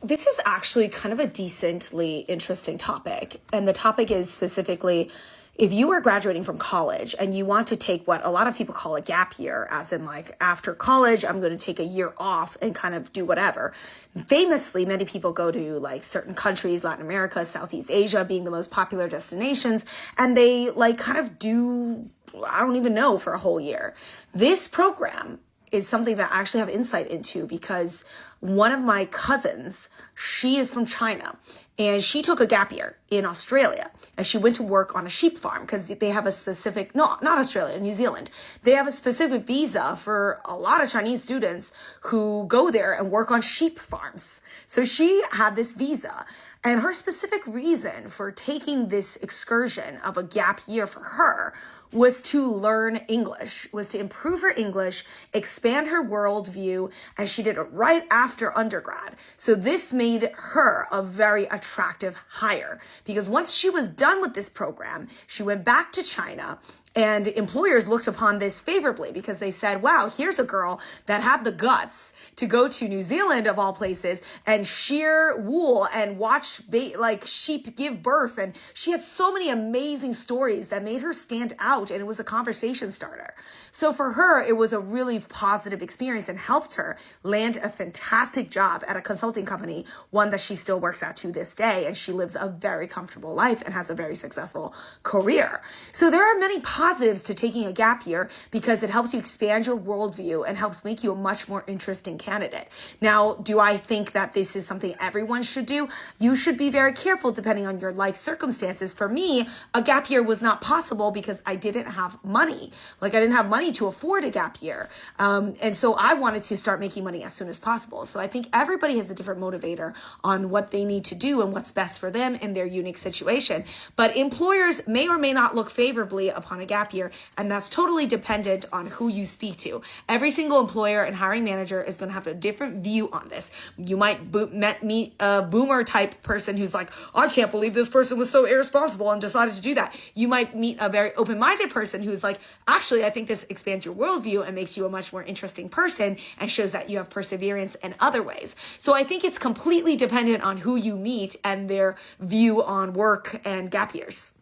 This is actually kind of a decently interesting topic. And the topic is specifically if you are graduating from college and you want to take what a lot of people call a gap year, as in like after college, I'm going to take a year off and kind of do whatever. Famously, many people go to like certain countries, Latin America, Southeast Asia being the most popular destinations, and they like kind of do, I don't even know, for a whole year. This program is something that I actually have insight into because one of my cousins, she is from China and she took a gap year in Australia and she went to work on a sheep farm because they have a specific, no, not Australia, New Zealand. They have a specific visa for a lot of Chinese students who go there and work on sheep farms. So she had this visa, and her specific reason for taking this excursion of a gap year for her was to learn English, was to improve her English, expand her worldview, and she did it right after undergrad. So this made her a very attractive hire because once she was done with this program, she went back to China. And employers looked upon this favorably because they said, wow, here's a girl that had the guts to go to New Zealand of all places and shear wool and watch like sheep give birth. And she had so many amazing stories that made her stand out, and it was a conversation starter. So for her, it was a really positive experience and helped her land a fantastic job at a consulting company, one that she still works at to this day. And she lives a very comfortable life and has a very successful career. So there are many positives to taking a gap year because it helps you expand your worldview and helps make you a much more interesting candidate. Now, do I think that this is something everyone should do? You should be very careful depending on your life circumstances. For me, a gap year was not possible because I didn't have money. Like I didn't have money to afford a gap year. And so I wanted to start making money as soon as possible. So I think everybody has a different motivator on what they need to do and what's best for them in their unique situation. But employers may or may not look favorably upon a gap year, and that's totally dependent on who you speak to. Every single employer and hiring manager is going to have a different view on this. You might meet a boomer type person who's like, I can't believe this person was so irresponsible and decided to do that. You might meet a very open-minded person who's like, actually, I think this expands your worldview and makes you a much more interesting person and shows that you have perseverance in other ways. So I think it's completely dependent on who you meet and their view on work and gap years.